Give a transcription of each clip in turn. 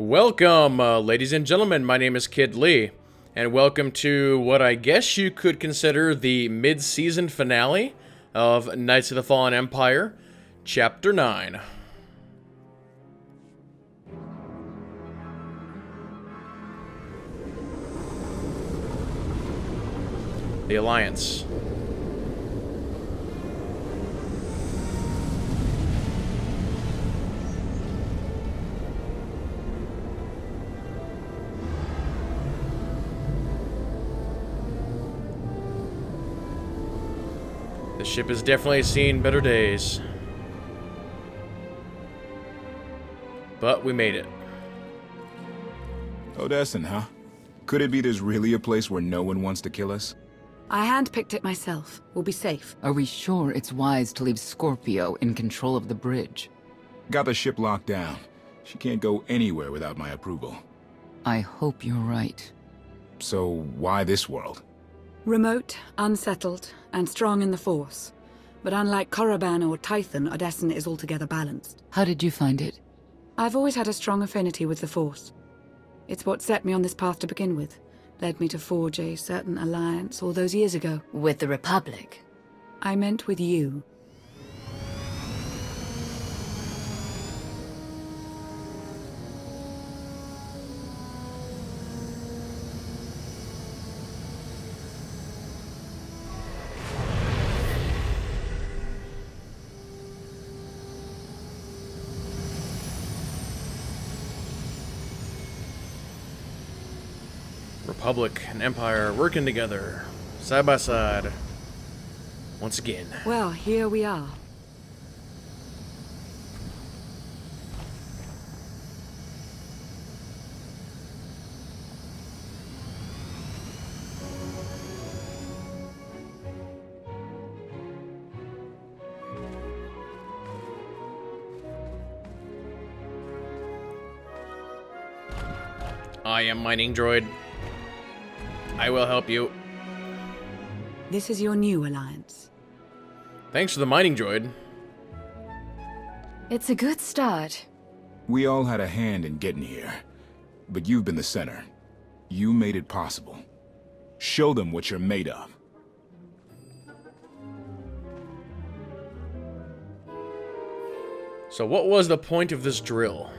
Welcome, ladies and gentlemen. My name is KidLee, and welcome to what I guess you could consider the mid-season finale of Knights of the Fallen Empire, Chapter 9. The Alliance. The ship has definitely seen better days. But we made it. Odessen, huh? Could it be there's really a place where no one wants to kill us? I handpicked it myself. We'll be safe. Are we sure it's wise to leave Scorpio in control of the bridge? Got the ship locked down. She can't go anywhere without my approval. I hope you're right. So why this world? Remote, unsettled, and strong in the Force. But unlike Korriban or Tython, Odessen is altogether balanced. How did you find it? I've always had a strong affinity with the Force. It's what set me on this path to begin with. Led me to forge a certain alliance all those years ago. With the Republic? I meant with you. Republic and Empire working together, side by side, once again. Well, here we are. I am mining droid. I will help you. This is your new alliance. Thanks for the mining droid. It's a good start. We all had a hand in getting here. But you've been the center. You made it possible. Show them what you're made of. So what was the point of this drill?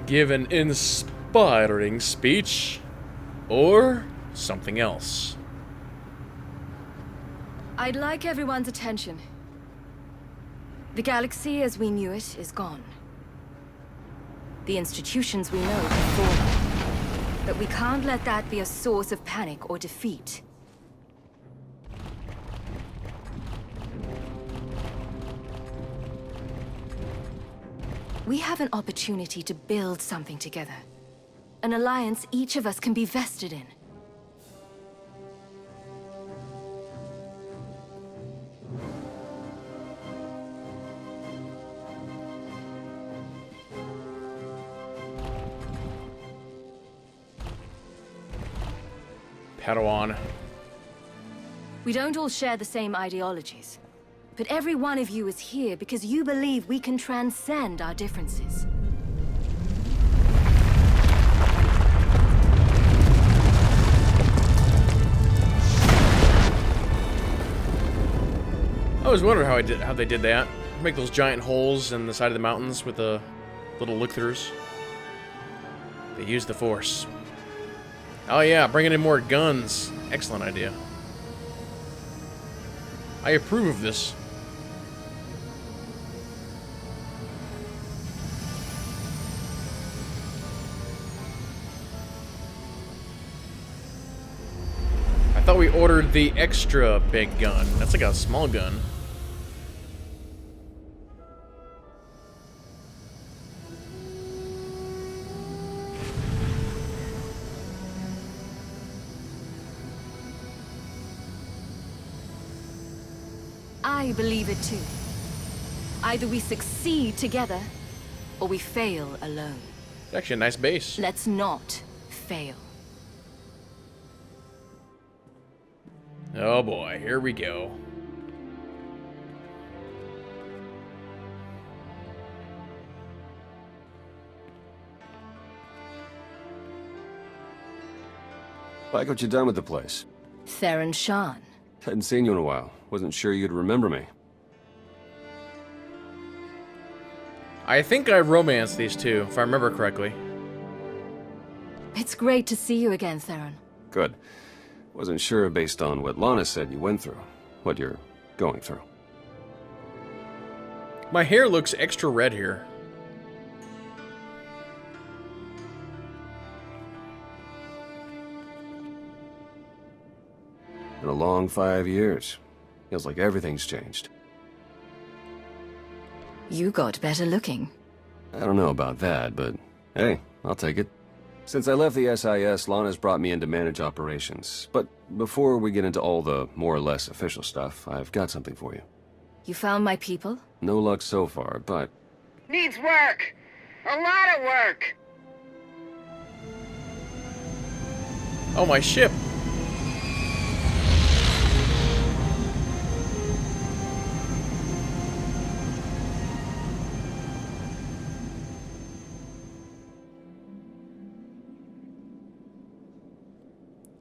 Give an inspiring speech, or something else. I'd like everyone's attention. The galaxy as we knew it is gone. The institutions we know have fallen. But we can't let that be a source of panic or defeat. We have an opportunity to build something together. An alliance each of us can be vested in. Padawan. We don't all share the same ideologies. But every one of you is here because you believe we can transcend our differences. I was wondering how they did that. Make those giant holes in the side of the mountains with the little look-throughs. They used the Force. Oh yeah, bringing in more guns. Excellent idea. I approve of this. I thought we ordered the extra big gun. That's like a small gun. I believe it too. Either we succeed together, or we fail alone. It's actually a nice base. Let's not fail. Oh boy, here we go. Like what you done with the place. Theron Shan. Hadn't seen you in a while. Wasn't sure you'd remember me. I think I romanced these two, if I remember correctly. It's great to see you again, Theron. Good. Wasn't sure based on what Lana said you went through. What you're going through. My hair looks extra red here. Been a long 5 years. Feels like everything's changed. You got better looking. I don't know about that, but hey, I'll take it. Since I left the SIS, Lana's brought me in to manage operations. But before we get into all the more or less official stuff, I've got something for you. You found my people? No luck so far, but... Needs work! A lot of work! Oh, my ship.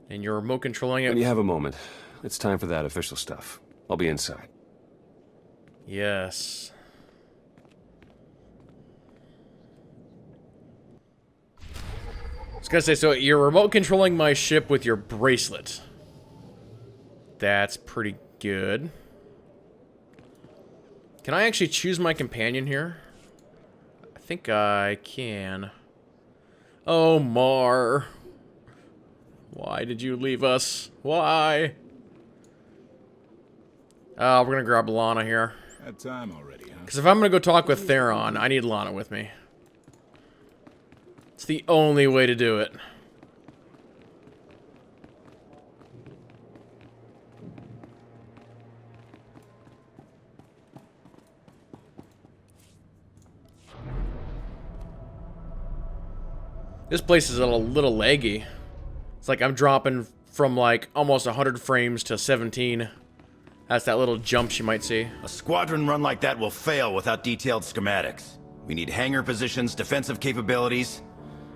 And you're remote controlling it? When you have a moment, it's time for that official stuff. I'll be inside. Yes. I was gonna say, so you're remote controlling my ship with your bracelet. That's pretty good. Can I actually choose my companion here? I think I can. Oh, Mar. Why did you leave us? Why? We're gonna grab Lana here. Had time already, huh? Because if I'm gonna go talk with Theron, I need Lana with me. It's the only way to do it. This place is a little laggy. It's like I'm dropping from like almost 100 frames to 17. That's that little jump you might see. A squadron run like that will fail without detailed schematics. We need hangar positions, defensive capabilities.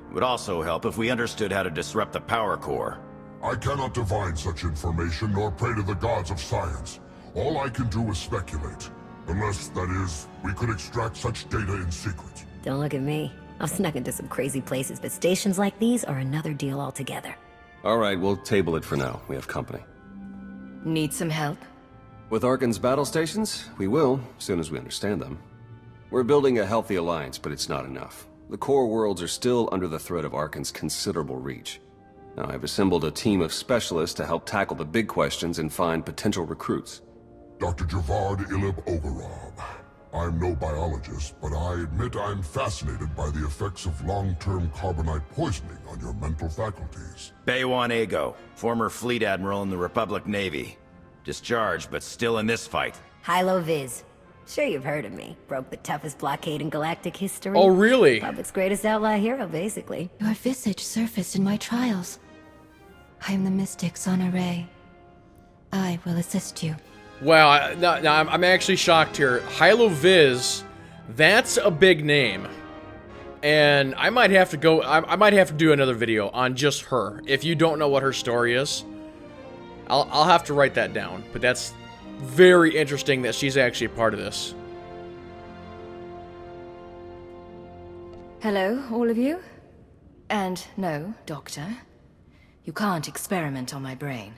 It would also help if we understood how to disrupt the power core. I cannot divine such information nor pray to the gods of science. All I can do is speculate. Unless, that is, we could extract such data in secret. Don't look at me. I've snuck into some crazy places, but stations like these are another deal altogether. Alright, we'll table it for now. We have company. Need some help? With Arkan's battle stations, we will, as soon as we understand them. We're building a healthy alliance, but it's not enough. The core worlds are still under the threat of Arkan's considerable reach. Now, I've assembled a team of specialists to help tackle the big questions and find potential recruits. Dr. Javad Ilib Ogorov. I'm no biologist, but I admit I'm fascinated by the effects of long-term carbonite poisoning on your mental faculties. Baywan Ego, former fleet admiral in the Republic Navy. Discharged, but still in this fight. Hilo Viz. Sure you've heard of me. Broke the toughest blockade in galactic history. Oh, really? Public's greatest outlaw hero, basically. Your visage surfaced in my trials. I am the mystic Son Array. I will assist you. Wow, I'm actually shocked here. Hilo Viz, that's a big name. And I might have to go, I might have to do another video on just her. If you don't know what her story is, I'll have to write that down. But that's very interesting that she's actually a part of this. Hello, all of you? And no, Doctor. You can't experiment on my brain.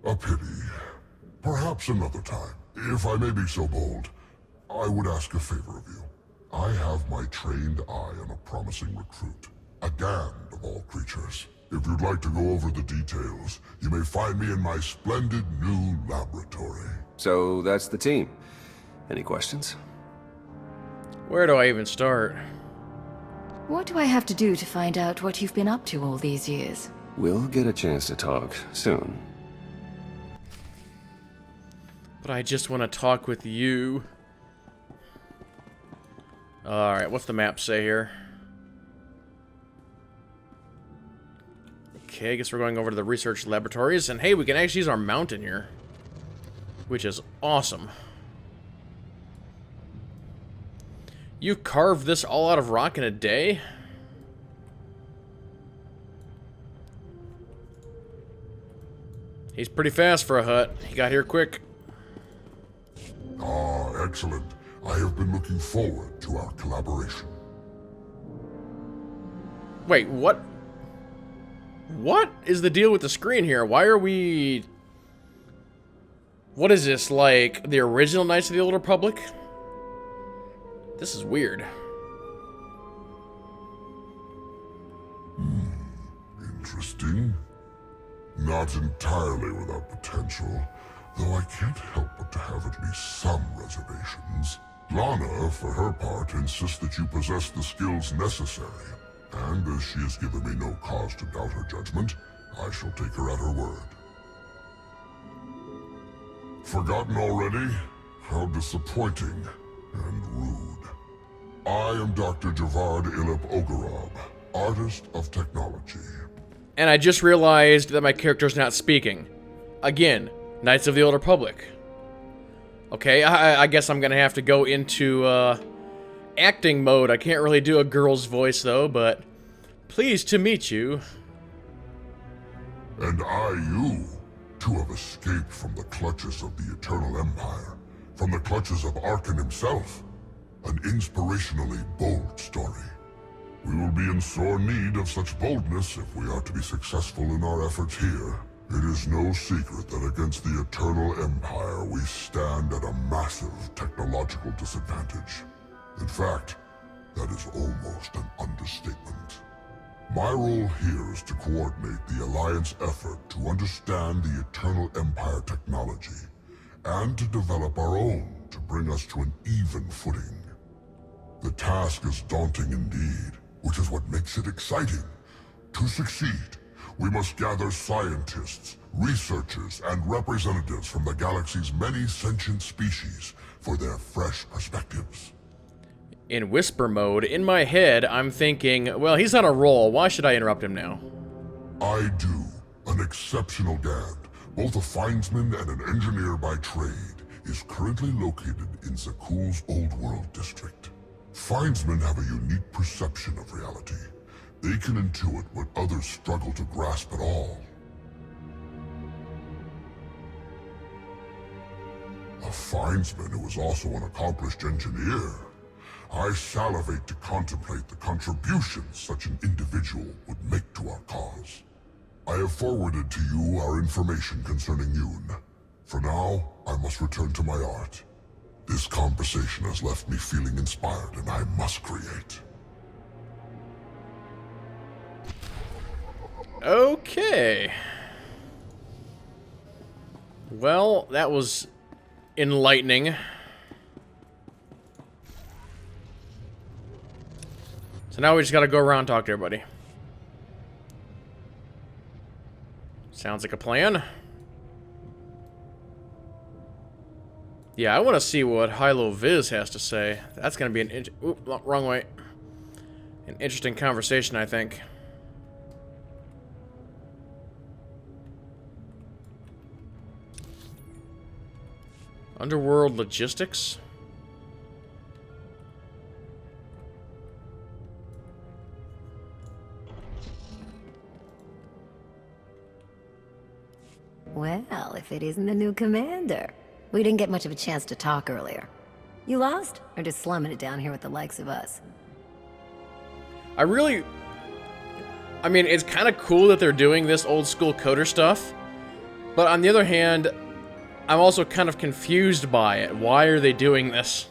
A pity. Perhaps another time. If I may be so bold, I would ask a favor of you. I have my trained eye on a promising recruit. A Gand of all creatures. If you'd like to go over the details, you may find me in my splendid new laboratory. So, that's the team. Any questions? Where do I even start? What do I have to do to find out what you've been up to all these years? We'll get a chance to talk soon. But I just want to talk with you. Alright, what's the map say here? Okay, I guess we're going over to the research laboratories. And hey, we can actually use our mountain here. Which is awesome. You carved this all out of rock in a day? He's pretty fast for a hut. He got here quick. Ah, excellent. I have been looking forward to our collaboration. Wait, what? What is the deal with the screen here? Why are we... What is this, like the original Knights of the Old Republic? This is weird. Interesting. Not entirely without potential, though I can't help but to have at least some reservations. Lana, for her part, insists that you possess the skills necessary, and as she has given me no cause to doubt her judgment, I shall take her at her word. Forgotten already? How disappointing and rude. I am Dr. Javad Ilip Ogorob, artist of technology. And I just realized that my character's not speaking. Again, Knights of the Old Republic. Okay, I guess I'm gonna have to go into acting mode. I can't really do a girl's voice though, but pleased to meet you. And you, to have escaped from the clutches of the Eternal Empire, from the clutches of Arkan himself. An inspirationally bold story. We will be in sore need of such boldness if we are to be successful in our efforts here. It is no secret that against the Eternal Empire we stand at a massive technological disadvantage. In fact, that is almost an understatement. My role here is to coordinate the Alliance effort to understand the Eternal Empire technology, and to develop our own to bring us to an even footing. The task is daunting indeed, which is what makes it exciting. To succeed, we must gather scientists, researchers, and representatives from the galaxy's many sentient species for their fresh perspectives. In whisper mode, in my head, I'm thinking, well, he's on a roll. Why should I interrupt him now? I do. An exceptional Gand, both a findsman and an engineer by trade, is currently located in Zakuul's Old World district. Findsmen have a unique perception of reality. They can intuit what others struggle to grasp at all. A findsman who is also an accomplished engineer. I salivate to contemplate the contributions such an individual would make to our cause. I have forwarded to you our information concerning Yoon. For now, I must return to my art. This conversation has left me feeling inspired, and I must create. Okay. Well, that was enlightening. So now we just gotta go around and talk to everybody. Sounds like a plan. Yeah, I want to see what Hilo Viz has to say. That's going to be an wrong way. An interesting conversation, I think. Underworld logistics? Well, if it isn't the new commander. We didn't get much of a chance to talk earlier. You lost? Or just slumming it down here with the likes of us? I mean, it's kind of cool that they're doing this old school coder stuff. But on the other hand, I'm also kind of confused by it. Why are they doing this?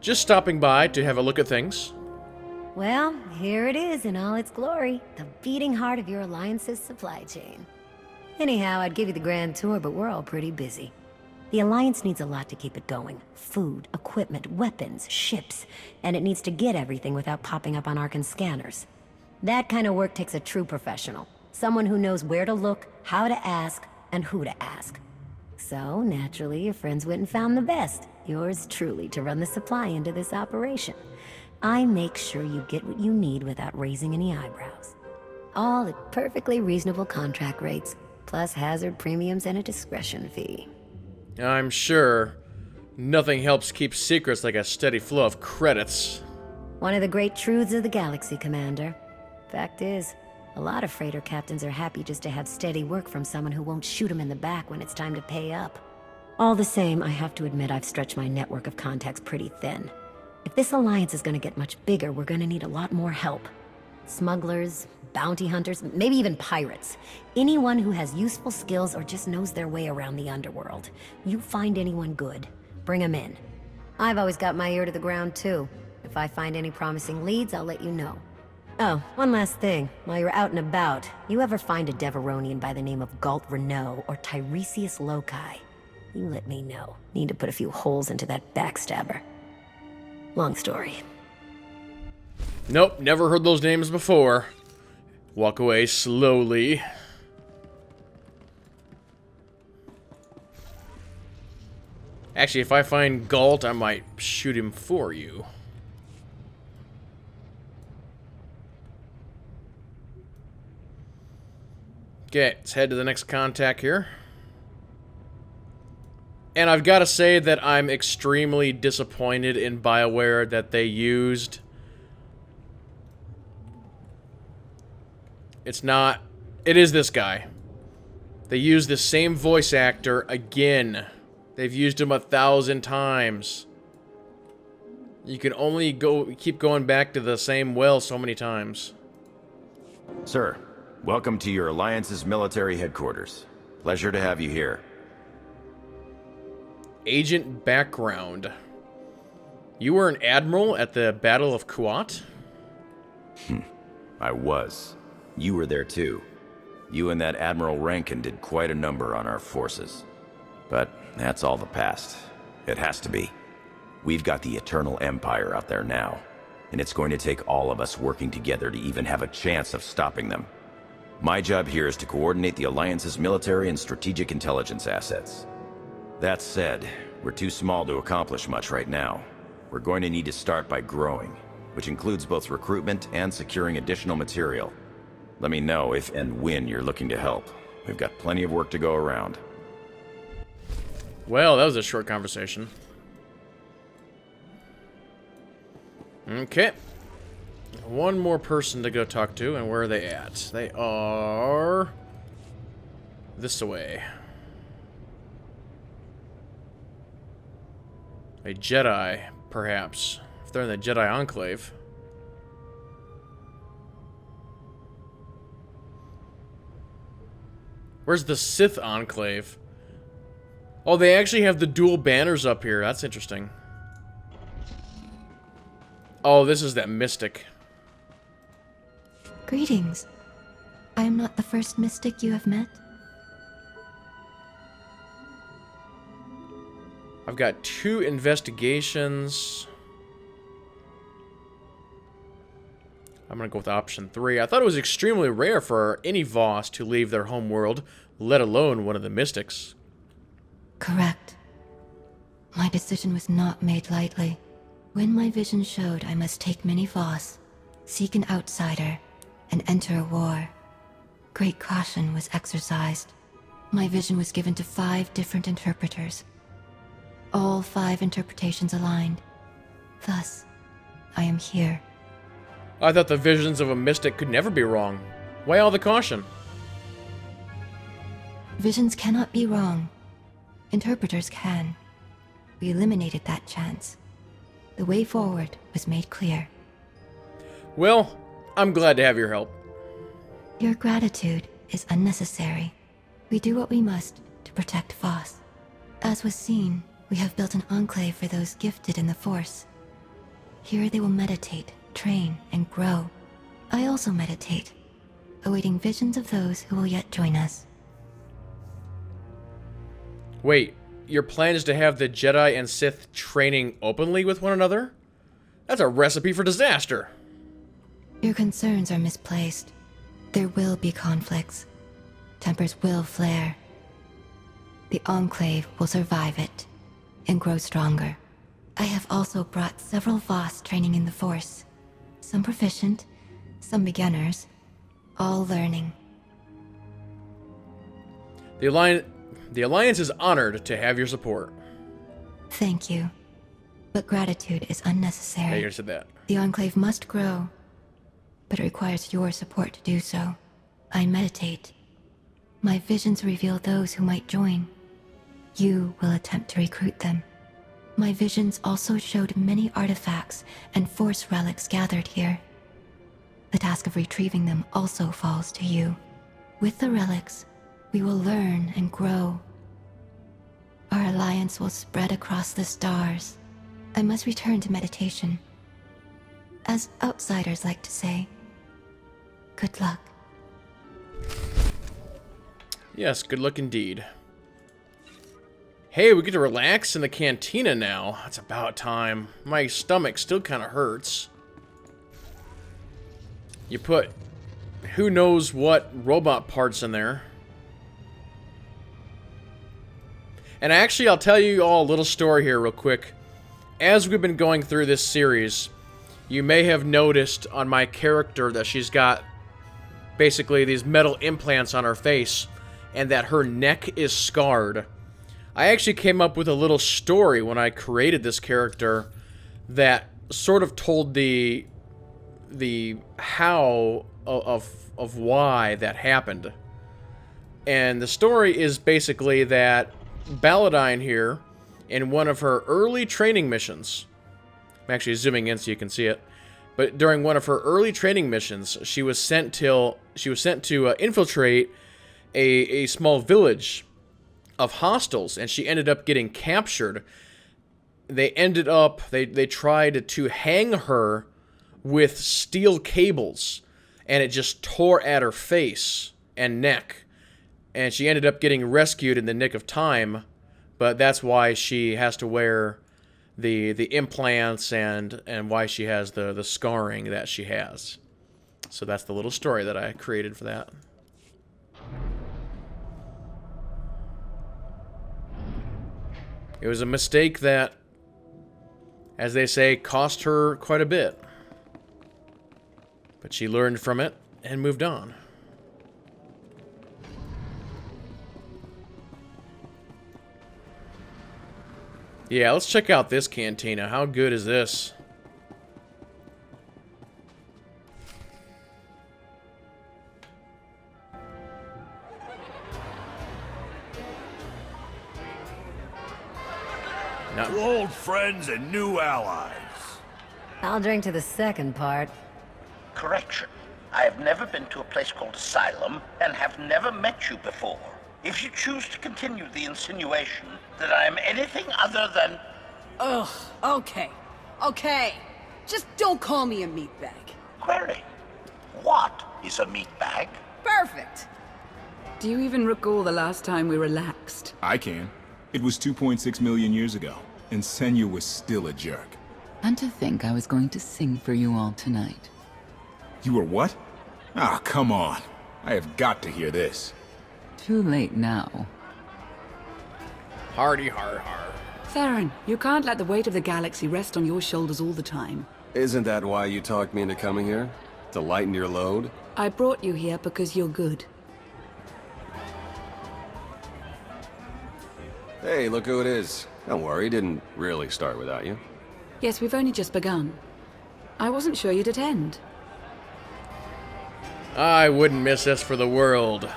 Just stopping by to have a look at things. Well, here it is in all its glory. The beating heart of your Alliance's supply chain. Anyhow, I'd give you the grand tour, but we're all pretty busy. The Alliance needs a lot to keep it going. Food, equipment, weapons, ships. And it needs to get everything without popping up on Arkan scanners. That kind of work takes a true professional. Someone who knows where to look, how to ask, and who to ask. So, naturally, your friends went and found the best. Yours truly to run the supply into this operation. I make sure you get what you need without raising any eyebrows. All at perfectly reasonable contract rates, plus hazard premiums and a discretion fee. I'm sure. Nothing helps keep secrets like a steady flow of credits. One of the great truths of the galaxy, Commander. Fact is, a lot of freighter captains are happy just to have steady work from someone who won't shoot them in the back when it's time to pay up. All the same, I have to admit I've stretched my network of contacts pretty thin. If this alliance is going to get much bigger, we're going to need a lot more help. Smugglers, bounty hunters, maybe even pirates. Anyone who has useful skills or just knows their way around the underworld. You find anyone good, bring them in. I've always got my ear to the ground too. If I find any promising leads, I'll let you know. Oh, one last thing. While you're out and about, you ever find a Deveronian by the name of Galt Renault or Tiresias Loci? You let me know. Need to put a few holes into that backstabber. Long story. Nope, never heard those names before. Walk away slowly. Actually, if I find Galt, I might shoot him for you. Okay, let's head to the next contact here. And I've got to say that I'm extremely disappointed in BioWare that they used... It's not... It is this guy. They used the same voice actor again. They've used him 1,000 times. You can only keep going back to the same well so many times. Sir, welcome to your Alliance's military headquarters. Pleasure to have you here. Agent background. You were an admiral at the Battle of Kuat? I was. You were there too. You and that Admiral Rankin did quite a number on our forces. But that's all the past. It has to be. We've got the Eternal Empire out there now, and it's going to take all of us working together to even have a chance of stopping them. My job here is to coordinate the Alliance's military and strategic intelligence assets. That said, we're too small to accomplish much right now. We're going to need to start by growing, which includes both recruitment and securing additional material. Let me know if and when you're looking to help. We've got plenty of work to go around. Well, that was a short conversation. Okay. One more person to go talk to, and where are they at? They are... this way. A Jedi, perhaps. If they're in the Jedi Enclave. Where's the Sith Enclave? Oh, they actually have the dual banners up here. That's interesting. Oh, this is that mystic. Greetings. I am not the first mystic you have met. I've got 2 investigations. I'm gonna go with option 3. I thought it was extremely rare for any Voss to leave their home world, let alone one of the mystics. Correct. My decision was not made lightly. When my vision showed I must take many Voss, seek an outsider, and enter a war, great caution was exercised. My vision was given to 5 different interpreters. All 5 interpretations aligned. Thus, I am here. I thought the visions of a mystic could never be wrong. Why all the caution? Visions cannot be wrong. Interpreters can. We eliminated that chance. The way forward was made clear. Well, I'm glad to have your help. Your gratitude is unnecessary. We do what we must to protect Voss. As was seen, we have built an enclave for those gifted in the Force. Here they will meditate, train, and grow. I also meditate, awaiting visions of those who will yet join us. Wait, your plan is to have the Jedi and Sith training openly with one another? That's a recipe for disaster. Your concerns are misplaced. There will be conflicts. Tempers will flare. The Enclave will survive it and grow stronger. I have also brought several Voss training in the Force. Some proficient, some beginners, all learning. The Alliance is honored to have your support. Thank you. But gratitude is unnecessary. Yeah, you said that. The Enclave must grow, but it requires your support to do so. I meditate. My visions reveal those who might join. You will attempt to recruit them. My visions also showed many artifacts and Force relics gathered here. The task of retrieving them also falls to you. With the relics, we will learn and grow. Our alliance will spread across the stars. I must return to meditation. As outsiders like to say, good luck. Yes, good luck indeed. Hey, we get to relax in the cantina now. It's about time. My stomach still kind of hurts. You put who knows what robot parts in there. And actually, I'll tell you all a little story here real quick. As we've been going through this series, you may have noticed on my character that she's got basically these metal implants on her face and that her neck is scarred. I actually came up with a little story when I created this character that sort of told the how of why that happened. And the story is basically that Balladine here, in one of her early training missions, I'm actually zooming in so you can see it, but during one of her early training missions, she was sent to infiltrate a small village of hostiles, and she ended up getting captured. They tried to hang her with steel cables, and it just tore at her face and neck. And she ended up getting rescued in the nick of time, but that's why she has to wear the implants and why she has the scarring that she has. So that's the little story that I created for that. It was a mistake that, as they say, cost her quite a bit. But she learned from it and moved on. Yeah, let's check out this cantina. How good is this? To old friends and new allies. I'll drink to the second part. Correction. I have never been to a place called Asylum and have never met you before. If you choose to continue the insinuation that I am anything other than... Ugh, okay. Okay. Just don't call me a meatbag. Query. What is a meatbag? Perfect. Do you even recall the last time we relaxed? I can. It was 2.6 million years ago, and Senya was still a jerk. And to think I was going to sing for you all tonight. You were what? Ah, come on. I have got to hear this. Too late now. Hardy har har. Theron, you can't let the weight of the galaxy rest on your shoulders all the time. Isn't that why you talked me into coming here? To lighten your load? I brought you here because you're good. Hey, look who it is. Don't worry, didn't really start without you. Yes, we've only just begun. I wasn't sure you'd attend. I wouldn't miss this for the world.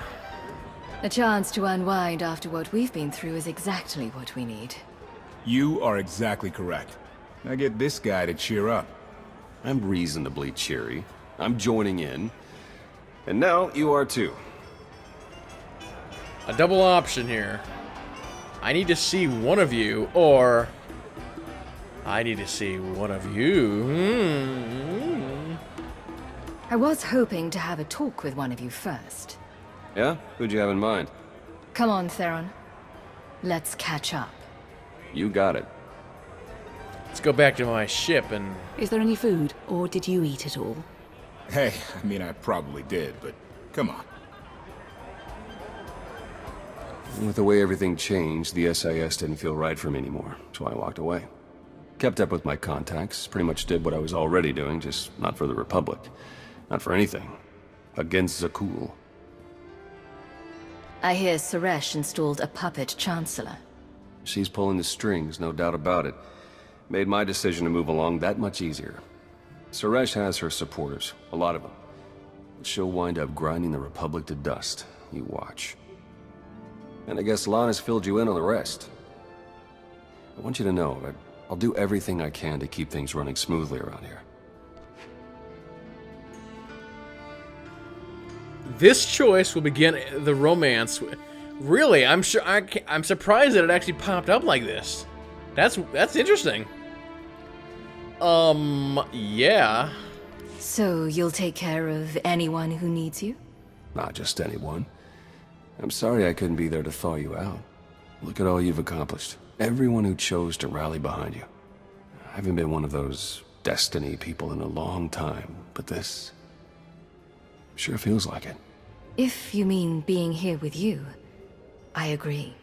A chance to unwind after what we've been through is exactly what we need. You are exactly correct. Now get this guy to cheer up. I'm reasonably cheery. I'm joining in. And now you are too. A double option here. I need to see one of you, or I need to see one of you. I was hoping to have a talk with one of you first. Yeah? Who'd you have in mind? Come on, Theron. Let's catch up. You got it. Let's go back to my ship and... Is there any food, or did you eat it all? Hey, I mean, I probably did, but Come on. With the way everything changed, the SIS didn't feel right for me anymore, so I walked away. Kept up with my contacts, pretty much did what I was already doing, just not for the Republic. Not for anything. Against Zakul. I hear Suresh installed a puppet chancellor. She's pulling the strings, no doubt about it. Made my decision to move along that much easier. Suresh has her supporters, a lot of them. She'll wind up grinding the Republic to dust. You watch. And I guess Lana's filled you in on the rest. I want you to know that I'll do everything I can to keep things running smoothly around here. This choice will begin the romance. Really, I'm surprised that it actually popped up like this. That's interesting. Yeah. So you'll take care of anyone who needs you? Not just anyone. I'm sorry I couldn't be there to thaw you out. Look at all you've accomplished. Everyone who chose to rally behind you. I haven't been one of those destiny people in a long time, but this sure feels like it. If you mean being here with you, I agree.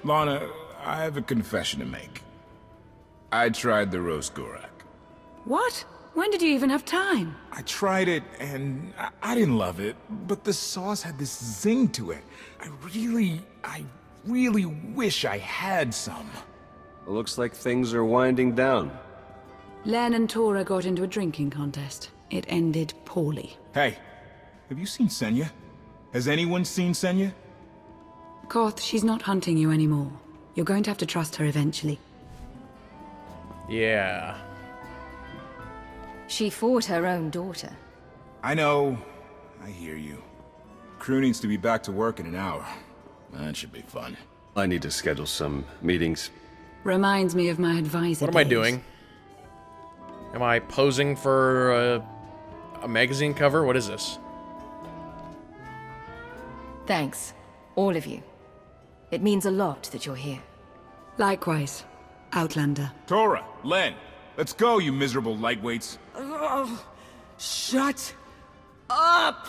Lana, I have a confession to make. I tried the roast Gorak. What? When did you even have time? I tried it, and I didn't love it, but the sauce had this zing to it. I really wish I had some. Looks like things are winding down. Len and Tora got into a drinking contest. It ended poorly. Hey, have you seen Senya? Has anyone seen Senya? Koth, she's not hunting you anymore. You're going to have to trust her eventually. Yeah. She fought her own daughter. I know. I hear you. Crew needs to be back to work in an hour. That should be fun. I need to schedule some meetings. Reminds me of my advisor. What am I doing? Am I posing for a magazine cover? What is this? Thanks, all of you. It means a lot that you're here. Likewise, Outlander. Tora, Len, let's go, you miserable lightweights. Shut up!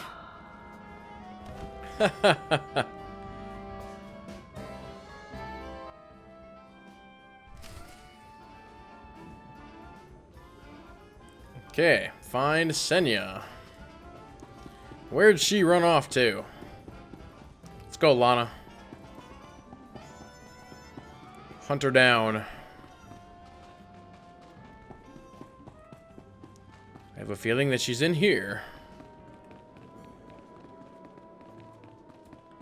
Okay, find Senya. Where'd she run off to? Let's go, Lana. Hunt her down. I have a feeling that she's in here.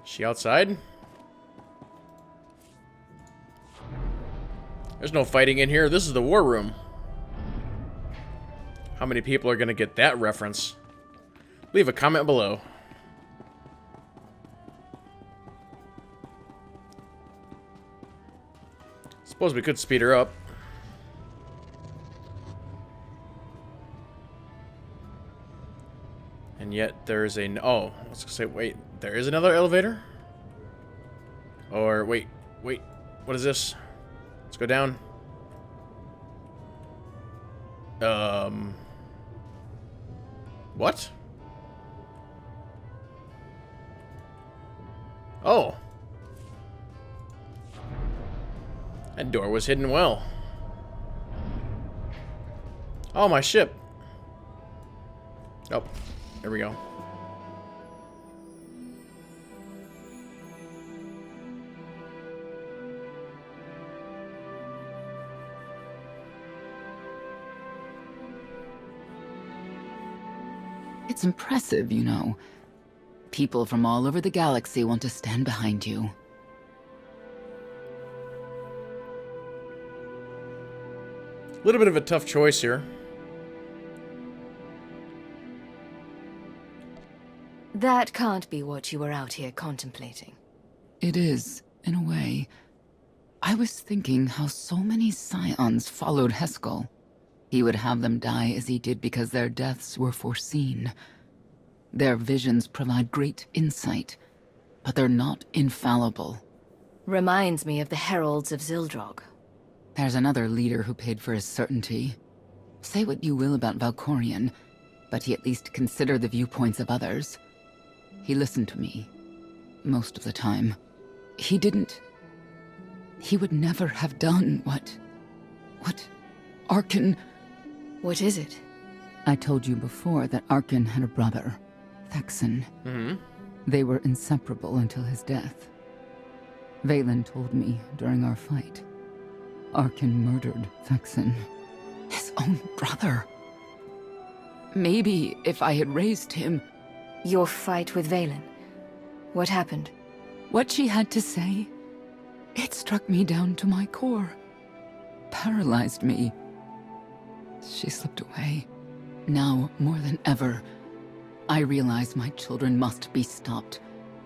Is she outside? There's no fighting in here. This is the war room. How many people are going to get that reference? Leave a comment below. Suppose we could speed her up. And yet there's a... Oh, let's say, wait. There is another elevator? Or, wait. What is this? Let's go down. What? Oh. That door was hidden well. Oh, my ship. Oh, there we go. It's impressive, you know. People from all over the galaxy want to stand behind you. A little bit of a tough choice here. That can't be what you were out here contemplating. It is, in a way. I was thinking how so many Scions followed Heskel. He would have them die as he did because their deaths were foreseen. Their visions provide great insight. but they're not infallible. Reminds me of the Heralds of Zildrog. There's another leader who paid for his certainty. Say what you will about Valkorion, but he at least considered the viewpoints of others. He listened to me. Most of the time. He would never have done what Arkan... What is it? I told you before that Arkan had a brother, Thexan. Mm-hmm. They were inseparable until his death. Valen told me during our fight. Arkan murdered Thexan. His own brother. Maybe if I had raised him... Your fight with Valen? What happened? What she had to say, it struck me down to my core. Paralyzed me. She slipped away. Now, more than ever, I realize my children must be stopped,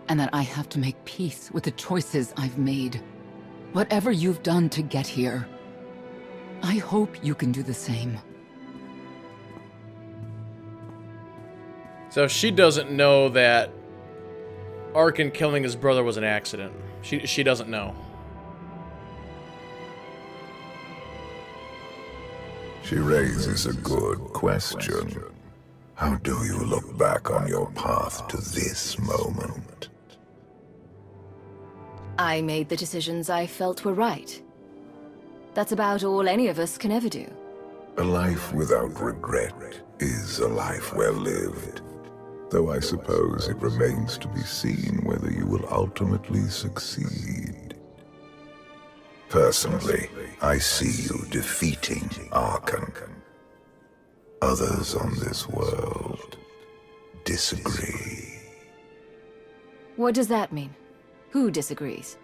and that I have to make peace with the choices I've made. Whatever you've done to get here, I hope you can do the same. So she doesn't know that Arkan killing his brother was an accident. She doesn't know. She raises a good question. How do you look back on your path to this moment? I made the decisions I felt were right. That's about all any of us can ever do. A life without regret is a life well lived. Though I suppose it remains to be seen whether you will ultimately succeed. Personally, I see you defeating Arkan. Others on this world disagree. What does that mean? Who disagrees?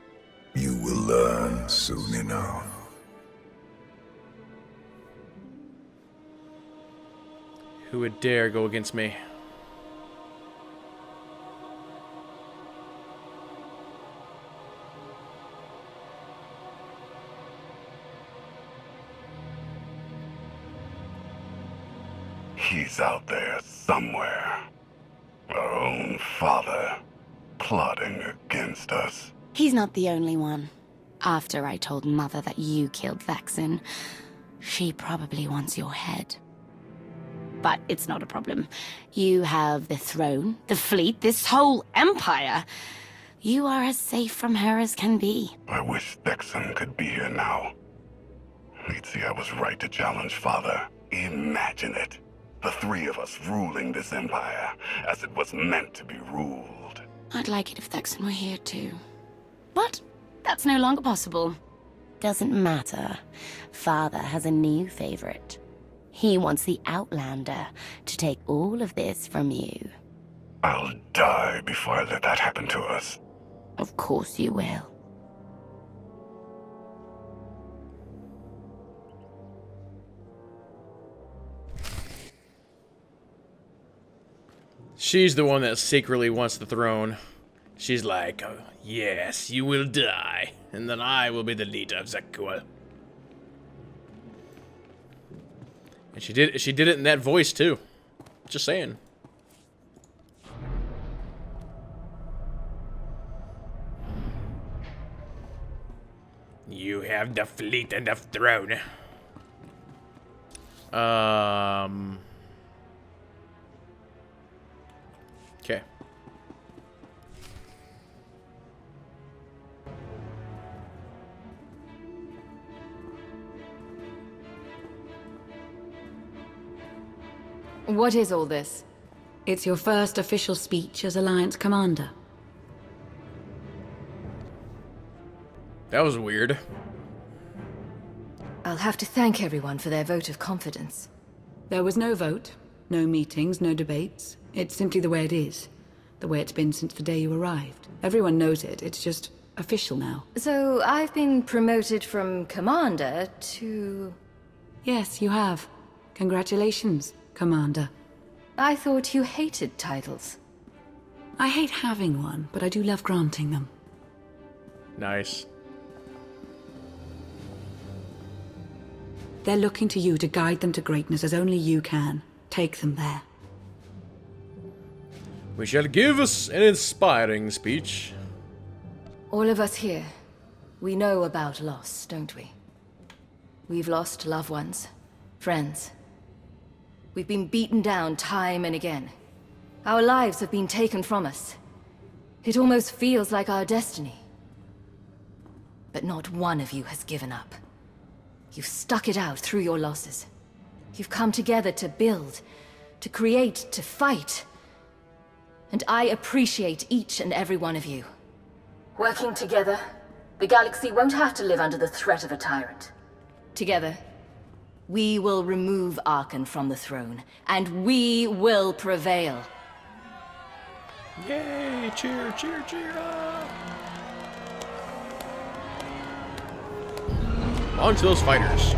You will learn soon enough. Who would dare go against me? He's out there somewhere. Our own father, plotting against us. He's not the only one. After I told Mother that you killed Thexan, she probably wants your head. But it's not a problem. You have the throne, the fleet, this whole empire. You are as safe from her as can be. I wish Thexan could be here now. He'd see I was right to challenge Father. Imagine it. The three of us ruling this empire as it was meant to be ruled. I'd like it if Thexan were here too. But that's no longer possible. Doesn't matter. Father has a new favorite. He wants the Outlander to take all of this from you. I'll die before I let that happen to us. Of course you will. She's the one that secretly wants the throne. She's like, oh, yes, you will die, and then I will be the leader of SWTOR. And she did it in that voice too. Just saying. You have the fleet and the throne. Okay. What is all this? It's your first official speech as Alliance Commander. That was weird. I'll have to thank everyone for their vote of confidence. There was no vote, no meetings, no debates. It's simply the way it is. The way it's been since the day you arrived. Everyone knows it. It's just official now. So I've been promoted from Commander to... Yes, you have. Congratulations, Commander. I thought you hated titles. I hate having one, but I do love granting them. Nice. They're looking to you to guide them to greatness as only you can. Take them there. We shall give us an inspiring speech. All of us here, we know about loss, don't we? We've lost loved ones, friends. We've been beaten down time and again. Our lives have been taken from us. It almost feels like our destiny. But not one of you has given up. You've stuck it out through your losses. You've come together to build, to create, to fight. And I appreciate each and every one of you. Working together, the galaxy won't have to live under the threat of a tyrant. Together, we will remove Arkan from the throne, and we will prevail. Yay! Cheer, cheer, cheer up! On to those fighters.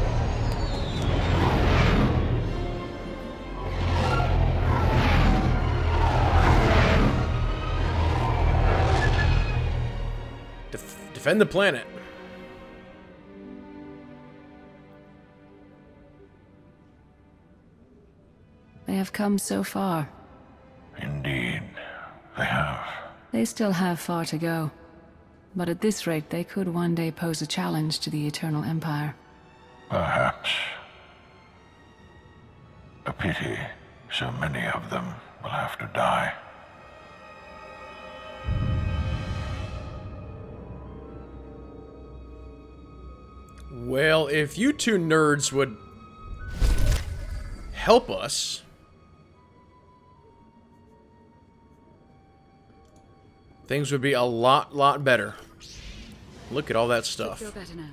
Defend the planet. They have come so far. Indeed, they have. They still have far to go. But at this rate, they could one day pose a challenge to the Eternal Empire. Perhaps. A pity so many of them will have to die. Well, if you two nerds would help us, things would be a lot better. Look at all that stuff. Feel better now.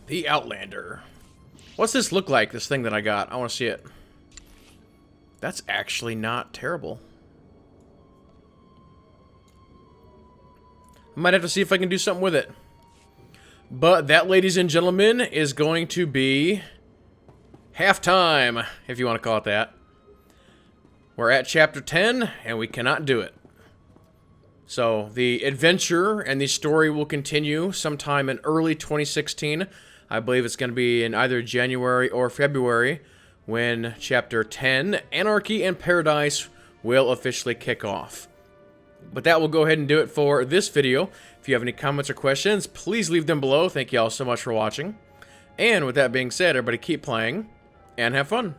The Outlander. What's this look like, this thing that I got? I want to see it. That's actually not terrible. I might have to see if I can do something with it. But that, ladies and gentlemen, is going to be halftime, if you want to call it that. We're at chapter 10, and we cannot do it. So, the adventure and the story will continue sometime in early 2016. I believe it's going to be in either January or February when chapter 10, Anarchy in Paradise, will officially kick off. But that will go ahead and do it for this video. If you have any comments or questions, please leave them below. Thank you all so much for watching. And with that being said, everybody keep playing and have fun.